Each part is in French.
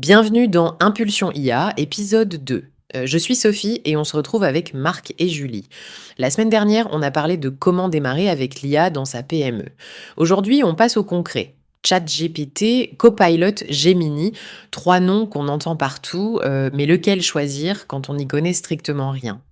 Bienvenue dans Impulsion IA, épisode 2. Je suis Sophie et on se retrouve avec Marc et Julie. La semaine dernière, on a parlé de comment démarrer avec l'IA dans sa PME. Aujourd'hui, on passe au concret. ChatGPT, Copilot, Gemini, trois noms qu'on entend partout, mais lequel choisir quand on n'y connaît strictement rien?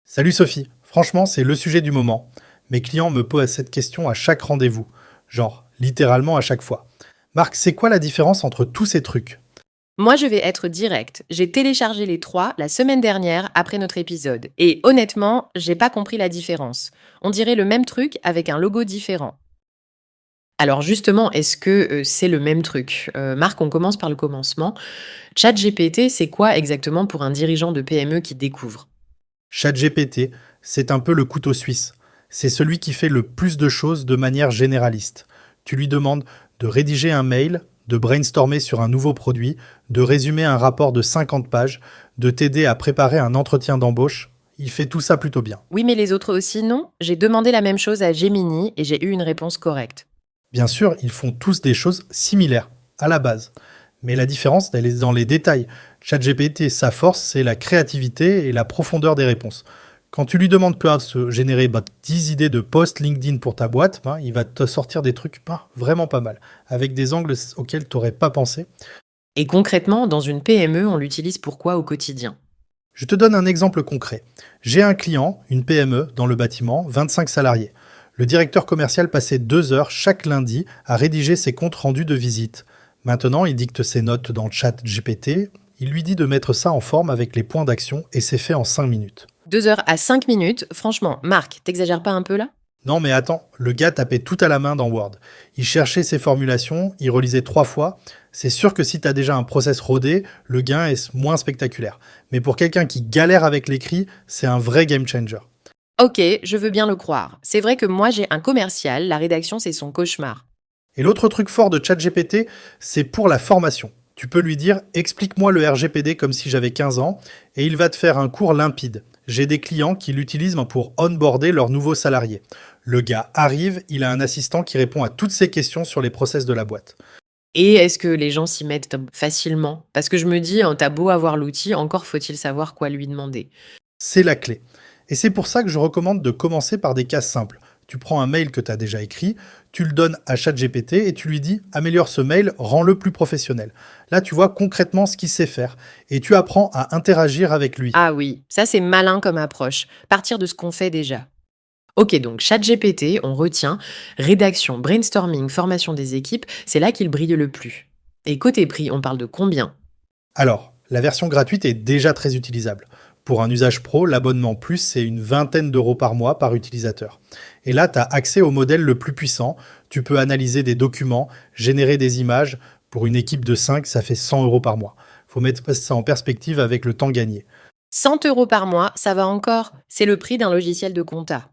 Salut Sophie, franchement c'est le sujet du moment. Mes clients me posent cette question à chaque rendez-vous, genre littéralement à chaque fois. Marc, c'est quoi la différence entre tous ces trucs? Moi, je vais être directe. J'ai téléchargé les trois la semaine dernière après notre épisode. Et honnêtement, j'ai pas compris la différence. On dirait le même truc avec un logo différent. Alors justement, est-ce que c'est le même truc? Marc, on commence par le commencement. ChatGPT, c'est quoi exactement pour un dirigeant de PME qui découvre? ChatGPT, c'est un peu le couteau suisse. C'est celui qui fait le plus de choses de manière généraliste. Tu lui demandes de rédiger un mail, de brainstormer sur un nouveau produit, de résumer un rapport de 50 pages, de t'aider à préparer un entretien d'embauche. Il fait tout ça plutôt bien. Oui, mais les autres aussi, non? J'ai demandé la même chose à Gemini et j'ai eu une réponse correcte. Bien sûr, ils font tous des choses similaires, à la base. Mais la différence, elle est dans les détails. ChatGPT, sa force, c'est la créativité et la profondeur des réponses. Quand tu lui demandes de se générer 10 idées de posts LinkedIn pour ta boîte, il va te sortir des trucs vraiment pas mal, avec des angles auxquels tu n'aurais pas pensé. Et concrètement, dans une PME, on l'utilise pourquoi au quotidien? Je te donne un exemple concret. J'ai un client, une PME, dans le bâtiment, 25 salariés. Le directeur commercial passait 2 heures chaque lundi à rédiger ses comptes rendus de visite. Maintenant, il dicte ses notes dans le chat GPT, il lui dit de mettre ça en forme avec les points d'action et c'est fait en 5 minutes. 2 heures à 5 minutes, franchement, Marc, t'exagères pas un peu là? Non mais attends, le gars tapait tout à la main dans Word. Il cherchait ses formulations, il relisait 3 fois. C'est sûr que si t'as déjà un process rodé, le gain est moins spectaculaire. Mais pour quelqu'un qui galère avec l'écrit, c'est un vrai game changer. Ok, je veux bien le croire. C'est vrai que moi j'ai un commercial, la rédaction c'est son cauchemar. Et l'autre truc fort de ChatGPT, c'est pour la formation. Tu peux lui dire « Explique-moi le RGPD comme si j'avais 15 ans » et il va te faire un cours limpide. J'ai des clients qui l'utilisent pour onboarder leurs nouveaux salariés. Le gars arrive, il a un assistant qui répond à toutes ses questions sur les process de la boîte. Et est-ce que les gens s'y mettent facilement? Parce que je me dis, t'as beau avoir l'outil, encore faut-il savoir quoi lui demander. C'est la clé. Et c'est pour ça que je recommande de commencer par des cas simples. Tu prends un mail que tu as déjà écrit, tu le donnes à ChatGPT et tu lui dis « Améliore ce mail, rends-le plus professionnel ». Là, tu vois concrètement ce qu'il sait faire et tu apprends à interagir avec lui. Ah oui, ça c'est malin comme approche. Partir de ce qu'on fait déjà. Ok, donc ChatGPT, on retient rédaction, brainstorming, formation des équipes, c'est là qu'il brille le plus. Et côté prix, on parle de combien? Alors, la version gratuite est déjà très utilisable. Pour un usage pro, l'abonnement plus, c'est une vingtaine d'euros par mois par utilisateur. Et là, tu as accès au modèle le plus puissant. Tu peux analyser des documents, générer des images. Pour une équipe de 5, ça fait 100 euros par mois. Faut mettre ça en perspective avec le temps gagné. 100 euros par mois, ça va encore? C'est le prix d'un logiciel de compta.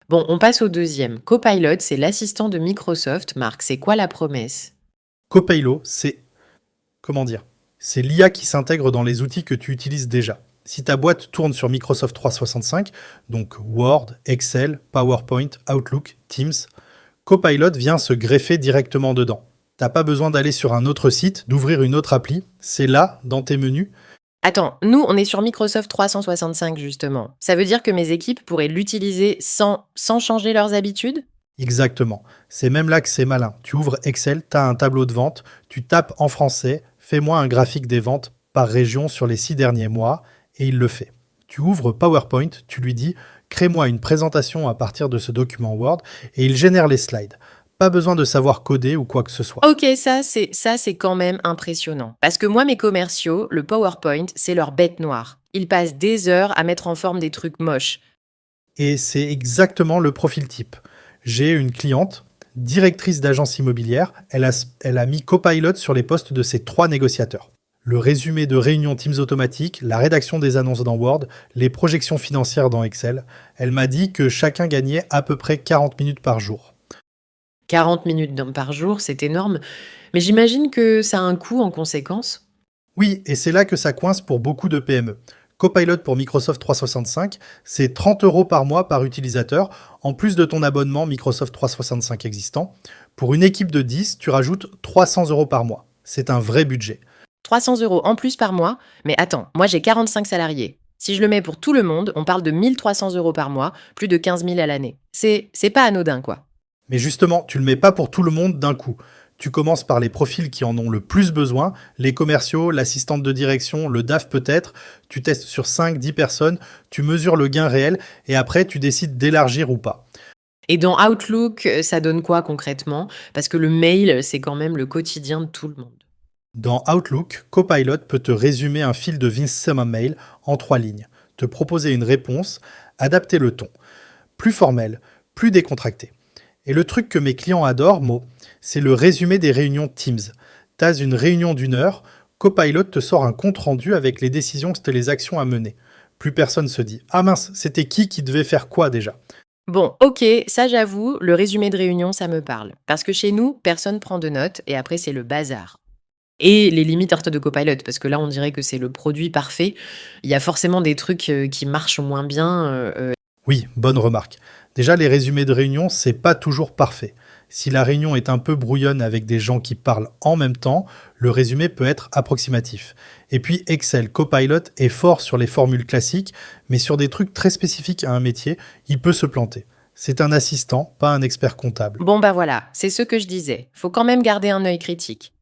Bon, on passe au deuxième. Copilot, c'est l'assistant de Microsoft. Marc, c'est quoi la promesse? Copilot, c'est... Comment dire? C'est l'IA qui s'intègre dans les outils que tu utilises déjà. Si ta boîte tourne sur Microsoft 365, donc Word, Excel, PowerPoint, Outlook, Teams, Copilot vient se greffer directement dedans. T'as pas besoin d'aller sur un autre site, d'ouvrir une autre appli, c'est là, dans tes menus. Attends, nous, on est sur Microsoft 365 justement. Ça veut dire que mes équipes pourraient l'utiliser sans changer leurs habitudes? Exactement. C'est même là que c'est malin. Tu ouvres Excel, t'as un tableau de vente, tu tapes en français, fais-moi un graphique des ventes par région sur les 6 derniers mois, et il le fait. Tu ouvres PowerPoint, tu lui dis « Crée-moi une présentation à partir de ce document Word » et il génère les slides. Pas besoin de savoir coder ou quoi que ce soit. Ok, ça c'est quand même impressionnant. Parce que moi, mes commerciaux, le PowerPoint, c'est leur bête noire. Ils passent des heures à mettre en forme des trucs moches. Et c'est exactement le profil type. J'ai une cliente, directrice d'agence immobilière, elle a mis Copilot sur les postes de ses 3 négociateurs. Le résumé de réunions Teams automatique, la rédaction des annonces dans Word, les projections financières dans Excel. Elle m'a dit que chacun gagnait à peu près 40 minutes par jour. 40 minutes par jour, c'est énorme. Mais j'imagine que ça a un coût en conséquence. Oui, et c'est là que ça coince pour beaucoup de PME. Copilot pour Microsoft 365, c'est 30 euros par mois par utilisateur, en plus de ton abonnement Microsoft 365 existant. Pour une équipe de 10, tu rajoutes 300 euros par mois. C'est un vrai budget. 300 € en plus par mois? Mais attends, moi j'ai 45 salariés. Si je le mets pour tout le monde, on parle de 1300 € par mois, plus de 15 000 à l'année. C'est pas anodin, quoi. Mais justement, tu le mets pas pour tout le monde d'un coup. Tu commences par les profils qui en ont le plus besoin, les commerciaux, l'assistante de direction, le DAF peut-être. Tu testes sur 5-10 personnes, tu mesures le gain réel et après tu décides d'élargir ou pas. Et dans Outlook, ça donne quoi concrètement? Parce que le mail, c'est quand même le quotidien de tout le monde. Dans Outlook, Copilot peut te résumer un fil de Vincent Mail en 3 lignes, te proposer une réponse, adapter le ton. Plus formel, plus décontracté. Et le truc que mes clients adorent, Mo, c'est le résumé des réunions Teams. T'as une réunion d'1 heure, Copilot te sort un compte-rendu avec les décisions et les actions à mener. Plus personne se dit « Ah mince, c'était qui devait faire quoi déjà ?» Bon, ok, ça j'avoue, le résumé de réunion, ça me parle. Parce que chez nous, personne prend de notes et après c'est le bazar. Et les limites de Copilot, parce que là on dirait que c'est le produit parfait. Il y a forcément des trucs qui marchent moins bien. Oui, bonne remarque. Déjà, les résumés de réunion, c'est pas toujours parfait. Si la réunion est un peu brouillonne avec des gens qui parlent en même temps, le résumé peut être approximatif. Et puis Excel Copilot est fort sur les formules classiques, mais sur des trucs très spécifiques à un métier, il peut se planter. C'est un assistant, pas un expert comptable. Bon bah voilà, c'est ce que je disais. Faut quand même garder un œil critique.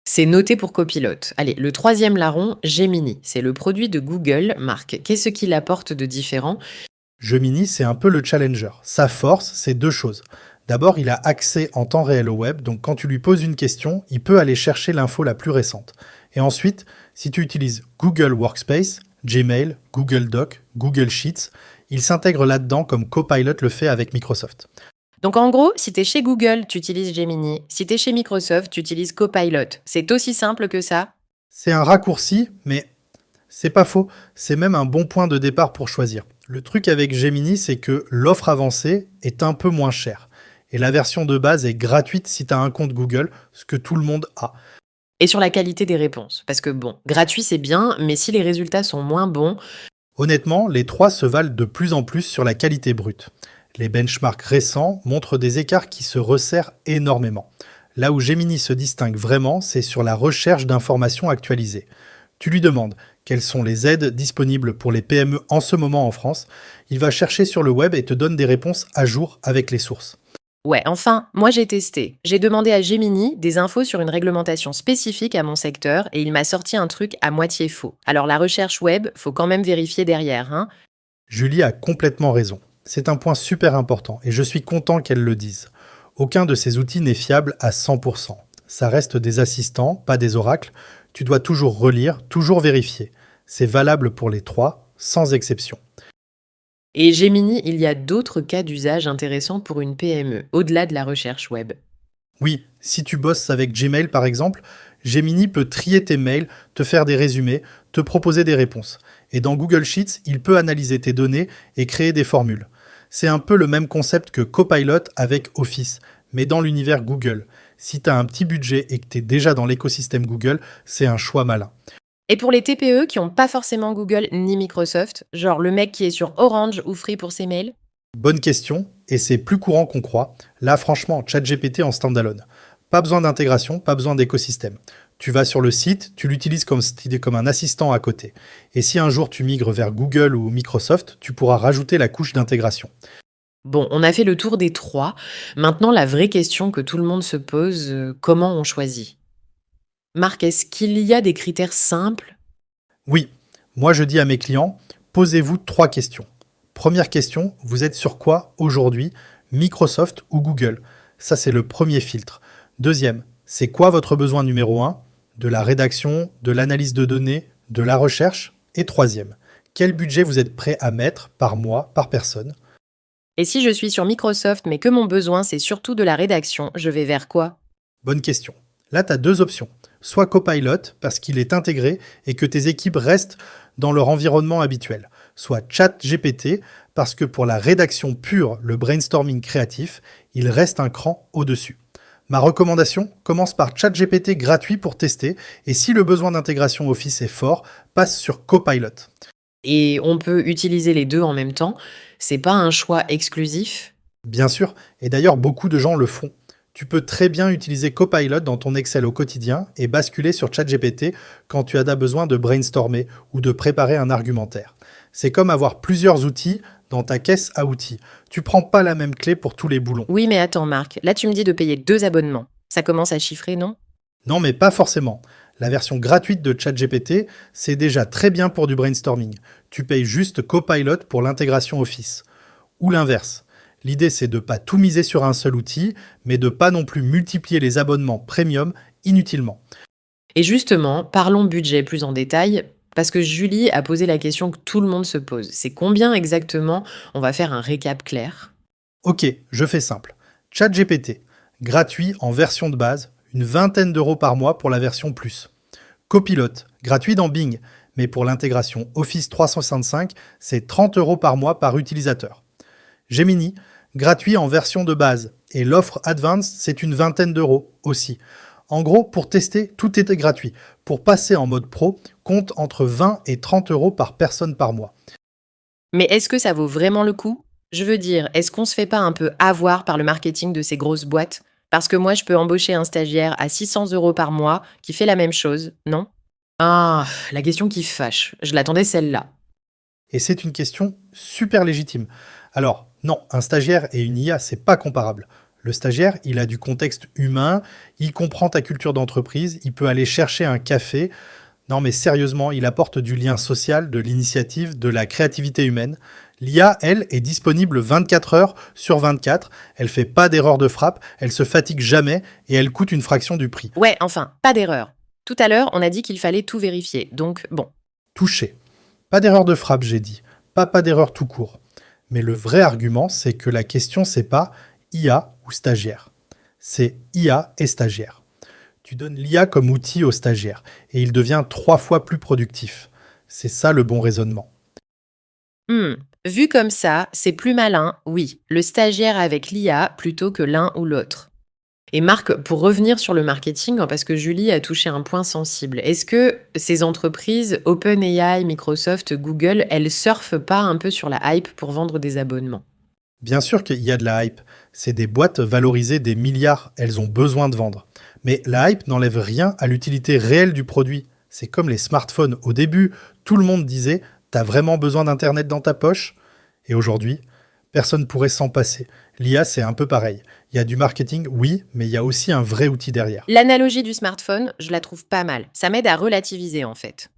C'est noté pour Copilot. Allez, le troisième larron, Gemini. C'est le produit de Google. Marc, qu'est-ce qu'il apporte de différent? Gemini, c'est un peu le challenger. Sa force, c'est 2 choses. D'abord, il a accès en temps réel au web, donc quand tu lui poses une question, il peut aller chercher l'info la plus récente. Et ensuite, si tu utilises Google Workspace, Gmail, Google Doc, Google Sheets, il s'intègre là-dedans comme Copilot le fait avec Microsoft. Donc en gros, si t'es chez Google, tu utilises Gemini. Si t'es chez Microsoft, tu utilises Copilot. C'est aussi simple que ça? C'est un raccourci, mais c'est pas faux, c'est même un bon point de départ pour choisir. Le truc avec Gemini, c'est que l'offre avancée est un peu moins chère. Et la version de base est gratuite si tu as un compte Google, ce que tout le monde a. Et sur la qualité des réponses. Parce que bon, gratuit c'est bien, mais si les résultats sont moins bons, Honnêtement, les 3 se valent de plus en plus sur la qualité brute. Les benchmarks récents montrent des écarts qui se resserrent énormément. Là où Gemini se distingue vraiment, c'est sur la recherche d'informations actualisées. Tu lui demandes quelles sont les aides disponibles pour les PME en ce moment en France. Il va chercher sur le web et te donne des réponses à jour avec les sources. ouais, enfin, moi j'ai testé. J'ai demandé à Gemini des infos sur une réglementation spécifique à mon secteur et il m'a sorti un truc à moitié faux. Alors la recherche web, faut quand même vérifier derrière, hein. Julie a complètement raison. C'est un point super important et je suis content qu'elle le dise. Aucun de ces outils n'est fiable à 100%. Ça reste des assistants, pas des oracles. Tu dois toujours relire, toujours vérifier. C'est valable pour les 3, sans exception. Et Gemini, il y a d'autres cas d'usage intéressants pour une PME, au-delà de la recherche web. Oui, si tu bosses avec Gmail par exemple, Gemini peut trier tes mails, te faire des résumés, te proposer des réponses. Et dans Google Sheets, il peut analyser tes données et créer des formules. C'est un peu le même concept que Copilot avec Office, mais dans l'univers Google. Si tu as un petit budget et que tu es déjà dans l'écosystème Google, c'est un choix malin. Et pour les TPE qui n'ont pas forcément Google ni Microsoft, genre le mec qui est sur Orange ou Free pour ses mails? Bonne question, et c'est plus courant qu'on croit. Là, franchement, ChatGPT en standalone. Pas besoin d'intégration, pas besoin d'écosystème. Tu vas sur le site, tu l'utilises comme un assistant à côté. Et si un jour tu migres vers Google ou Microsoft, tu pourras rajouter la couche d'intégration. Bon, on a fait le tour des 3. Maintenant, la vraie question que tout le monde se pose, comment on choisit? Marc, est-ce qu'il y a des critères simples? Oui, moi je dis à mes clients, posez-vous 3 questions. Première question, vous êtes sur quoi aujourd'hui, Microsoft ou Google? Ça c'est le premier filtre. Deuxième, c'est quoi votre besoin numéro 1? De la rédaction, de l'analyse de données, de la recherche? Et troisième, quel budget vous êtes prêt à mettre par mois, par personne? Et si je suis sur Microsoft mais que mon besoin c'est surtout de la rédaction, je vais vers quoi? Bonne question. Là, tu as 2 options. Soit Copilot, parce qu'il est intégré et que tes équipes restent dans leur environnement habituel. Soit ChatGPT, parce que pour la rédaction pure, le brainstorming créatif, il reste un cran au-dessus. Ma recommandation, commence par ChatGPT gratuit pour tester, et si le besoin d'intégration Office est fort, passe sur Copilot. Et on peut utiliser les deux en même temps. C'est pas un choix exclusif. Bien sûr, et d'ailleurs beaucoup de gens le font. Tu peux très bien utiliser Copilot dans ton Excel au quotidien et basculer sur ChatGPT quand tu as besoin de brainstormer ou de préparer un argumentaire. C'est comme avoir plusieurs outils dans ta caisse à outils. Tu prends pas la même clé pour tous les boulons. Oui, mais attends, Marc, là tu me dis de payer 2 abonnements. Ça commence à chiffrer, non? Non, mais pas forcément. La version gratuite de ChatGPT, c'est déjà très bien pour du brainstorming. Tu payes juste Copilot pour l'intégration Office. Ou l'inverse. L'idée, c'est de ne pas tout miser sur un seul outil, mais de pas non plus multiplier les abonnements premium inutilement. Et justement, parlons budget plus en détail, parce que Julie a posé la question que tout le monde se pose. C'est combien exactement? On va faire un récap clair. Ok, je fais simple. ChatGPT, gratuit en version de base, une vingtaine d'euros par mois pour la version plus. Copilot, gratuit dans Bing, mais pour l'intégration Office 365, c'est 30 euros par mois par utilisateur. Gemini, gratuit en version de base, et l'offre Advanced, c'est une vingtaine d'euros aussi. En gros, pour tester, tout était gratuit. Pour passer en mode pro, compte entre 20 et 30 euros par personne par mois. Mais est-ce que ça vaut vraiment le coup? Je veux dire, est-ce qu'on se fait pas un peu avoir par le marketing de ces grosses boîtes? Parce que moi, je peux embaucher un stagiaire à 600 euros par mois qui fait la même chose, non? Ah, la question qui fâche. Je l'attendais celle-là. Et c'est une question super légitime. Alors, non, un stagiaire et une IA, c'est pas comparable. Le stagiaire, il a du contexte humain, il comprend ta culture d'entreprise, il peut aller chercher un café. Non, mais sérieusement, il apporte du lien social, de l'initiative, de la créativité humaine. L'IA, elle, est disponible 24 heures sur 24. Elle fait pas d'erreur de frappe, elle se fatigue jamais et elle coûte une fraction du prix. Ouais, enfin, pas d'erreur. Tout à l'heure, on a dit qu'il fallait tout vérifier, donc bon. Touché. Pas d'erreur de frappe, j'ai dit. Pas d'erreur tout court. Mais le vrai argument, c'est que la question, c'est pas IA ou stagiaire. C'est IA et stagiaire. Tu donnes l'IA comme outil au stagiaire et il devient 3 fois plus productif. C'est ça le bon raisonnement. Vu comme ça, c'est plus malin, oui, le stagiaire avec l'IA plutôt que l'un ou l'autre. Et Marc, pour revenir sur le marketing, parce que Julie a touché un point sensible, est-ce que ces entreprises, OpenAI, Microsoft, Google, elles surfent pas un peu sur la hype pour vendre des abonnements? Bien sûr qu'il y a de la hype. C'est des boîtes valorisées des milliards. Elles ont besoin de vendre. Mais la hype n'enlève rien à l'utilité réelle du produit. C'est comme les smartphones. Au début, tout le monde disait « T'as vraiment besoin d'Internet dans ta poche ?» Et aujourd'hui, personne ne pourrait s'en passer. L'IA, c'est un peu pareil. Il y a du marketing, oui, mais il y a aussi un vrai outil derrière. L'analogie du smartphone, je la trouve pas mal. Ça m'aide à relativiser en fait.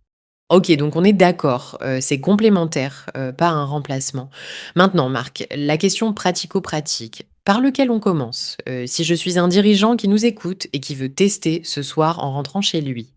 Ok, donc on est d'accord, c'est complémentaire, pas un remplacement. Maintenant, Marc, la question pratico-pratique. Par lequel on commence? Si je suis un dirigeant qui nous écoute et qui veut tester ce soir en rentrant chez lui.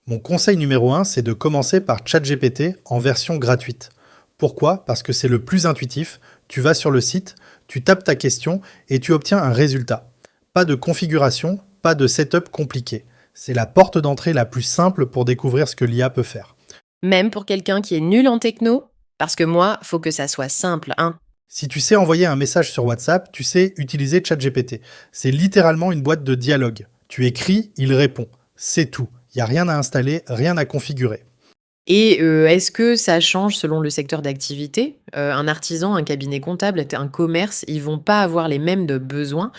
Mon conseil numéro 1, c'est de commencer par ChatGPT en version gratuite. Pourquoi? Parce que c'est le plus intuitif. Tu vas sur le site, tu tapes ta question et tu obtiens un résultat. Pas de configuration, pas de setup compliqué. C'est la porte d'entrée la plus simple pour découvrir ce que l'IA peut faire. Même pour quelqu'un qui est nul en techno? Parce que moi, faut que ça soit simple, hein. Si tu sais envoyer un message sur WhatsApp, tu sais utiliser ChatGPT. C'est littéralement une boîte de dialogue. Tu écris, il répond. C'est tout. Il n'y a rien à installer, rien à configurer. Et est-ce que ça change selon le secteur d'activité? Un artisan, un cabinet comptable, un commerce, ils vont pas avoir les mêmes de besoins.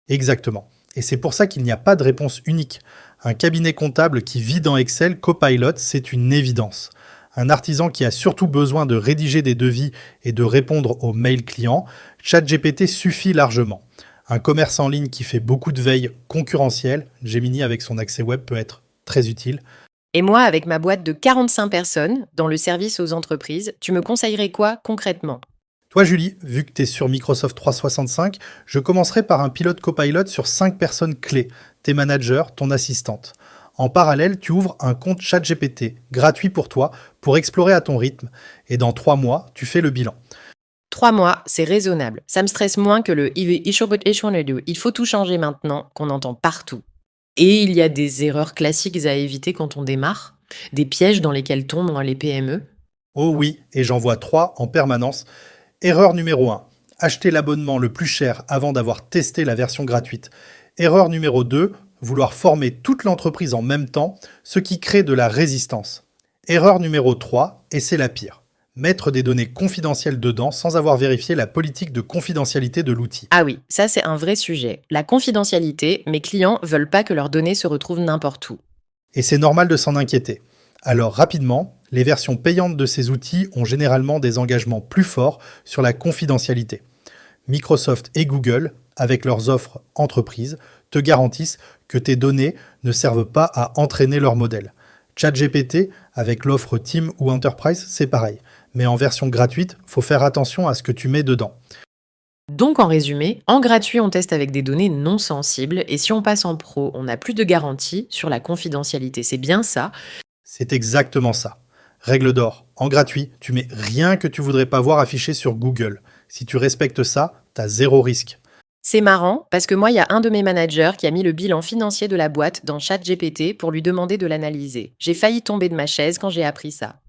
Exactement. Et c'est pour ça qu'il n'y a pas de réponse unique. Un cabinet comptable qui vit dans Excel, Copilot, c'est une évidence. Un artisan qui a surtout besoin de rédiger des devis et de répondre aux mails clients, ChatGPT suffit largement. Un commerce en ligne qui fait beaucoup de veille concurrentielle, Gemini avec son accès web peut être très utile. Et moi, avec ma boîte de 45 personnes dans le service aux entreprises, tu me conseillerais quoi concrètement? Toi Julie, vu que tu es sur Microsoft 365, je commencerai par un pilote Copilot sur 5 personnes clés, tes managers, ton assistante. En parallèle, tu ouvres un compte ChatGPT, gratuit pour toi, pour explorer à ton rythme. Et dans 3 mois, tu fais le bilan. 3 mois, c'est raisonnable. Ça me stresse moins que le il faut tout changer maintenant qu'on entend partout. Et il y a des erreurs classiques à éviter quand on démarre, des pièges dans lesquels tombent les PME. Oh oui, et j'en vois 3 en permanence. Erreur numéro 1. Acheter l'abonnement le plus cher avant d'avoir testé la version gratuite. Erreur numéro 2. Vouloir former toute l'entreprise en même temps, ce qui crée de la résistance. Erreur numéro 3, et c'est la pire. Mettre des données confidentielles dedans sans avoir vérifié la politique de confidentialité de l'outil. Ah oui, ça c'est un vrai sujet. La confidentialité, mes clients veulent pas que leurs données se retrouvent n'importe où. Et c'est normal de s'en inquiéter. Alors rapidement, les versions payantes de ces outils ont généralement des engagements plus forts sur la confidentialité. Microsoft et Google, avec leurs offres entreprises, te garantissent que tes données ne servent pas à entraîner leur modèle. ChatGPT, avec l'offre Team ou Enterprise, c'est pareil. Mais en version gratuite, faut faire attention à ce que tu mets dedans. Donc en résumé, en gratuit on teste avec des données non sensibles et si on passe en pro, on n'a plus de garantie sur la confidentialité. C'est bien ça. C'est exactement ça. Règle d'or, en gratuit, tu mets rien que tu voudrais pas voir affiché sur Google. Si tu respectes ça, t'as zéro risque. C'est marrant parce que moi, il y a un de mes managers qui a mis le bilan financier de la boîte dans ChatGPT pour lui demander de l'analyser. J'ai failli tomber de ma chaise quand j'ai appris ça.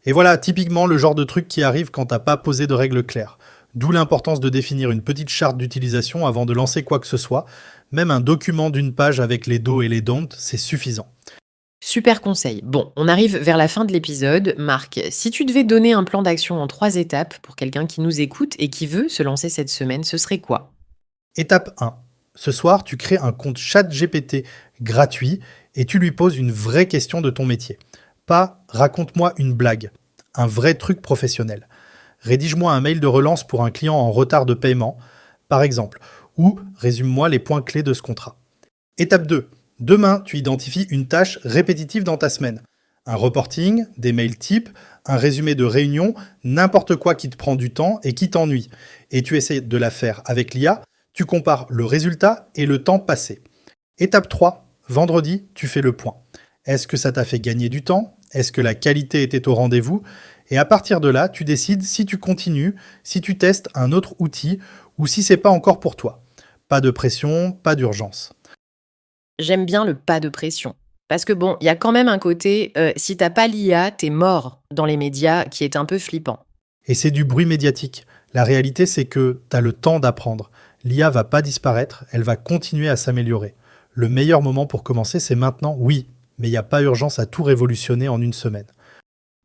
Et voilà, typiquement le genre de truc qui arrive quand t'as pas posé de règles claires. D'où l'importance de définir une petite charte d'utilisation avant de lancer quoi que ce soit. Même un document d'une page avec les do et les don't, c'est suffisant. Super conseil. Bon, on arrive vers la fin de l'épisode. Marc, si tu devais donner un plan d'action en 3 étapes pour quelqu'un qui nous écoute et qui veut se lancer cette semaine, ce serait quoi? Étape 1. Ce soir, tu crées un compte ChatGPT gratuit et tu lui poses une vraie question de ton métier. Pas « raconte-moi une blague », un vrai truc professionnel. Rédige-moi un mail de relance pour un client en retard de paiement, par exemple, ou résume-moi les points clés de ce contrat. Étape 2. Demain, tu identifies une tâche répétitive dans ta semaine. Un reporting, des mails types, un résumé de réunion, n'importe quoi qui te prend du temps et qui t'ennuie. Et tu essaies de la faire avec l'IA, tu compares le résultat et le temps passé. Étape 3. Vendredi, tu fais le point. Est-ce que ça t'a fait gagner du temps? Est-ce que la qualité était au rendez-vous? Et à partir de là, tu décides si tu continues, si tu testes un autre outil ou si c'est pas encore pour toi. Pas de pression, pas d'urgence. J'aime bien le pas de pression. Parce que bon, il y a quand même un côté, si t'as pas l'IA, t'es mort dans les médias qui est un peu flippant. Et c'est du bruit médiatique. La réalité, c'est que t'as le temps d'apprendre. L'IA va pas disparaître, elle va continuer à s'améliorer. Le meilleur moment pour commencer, c'est maintenant, oui, mais il n'y a pas urgence à tout révolutionner en une semaine.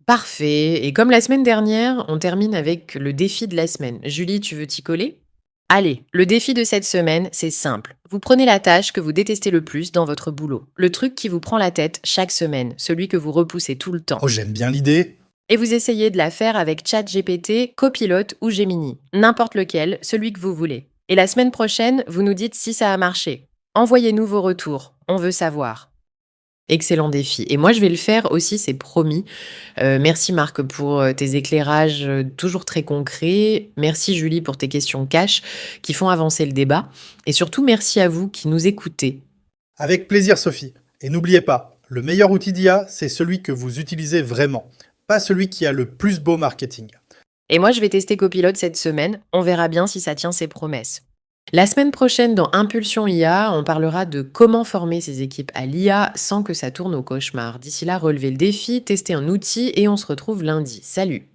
Parfait. Et comme la semaine dernière, on termine avec le défi de la semaine. Julie, tu veux t'y coller? Allez, le défi de cette semaine, c'est simple. Vous prenez la tâche que vous détestez le plus dans votre boulot. Le truc qui vous prend la tête chaque semaine, celui que vous repoussez tout le temps. Oh, j'aime bien l'idée. Et vous essayez de la faire avec ChatGPT, Copilot ou Gemini. N'importe lequel, celui que vous voulez. Et la semaine prochaine, vous nous dites si ça a marché. Envoyez-nous vos retours. On veut savoir. Excellent défi. Et moi, je vais le faire aussi, c'est promis. Merci Marc pour tes éclairages toujours très concrets. Merci Julie pour tes questions cash qui font avancer le débat. Et surtout, merci à vous qui nous écoutez. Avec plaisir, Sophie. Et n'oubliez pas, le meilleur outil d'IA, c'est celui que vous utilisez vraiment, pas celui qui a le plus beau marketing. Et moi, je vais tester Copilot cette semaine. On verra bien si ça tient ses promesses. La semaine prochaine, dans Impulsion IA, on parlera de comment former ses équipes à l'IA sans que ça tourne au cauchemar. D'ici là, relevez le défi, testez un outil et on se retrouve lundi. Salut!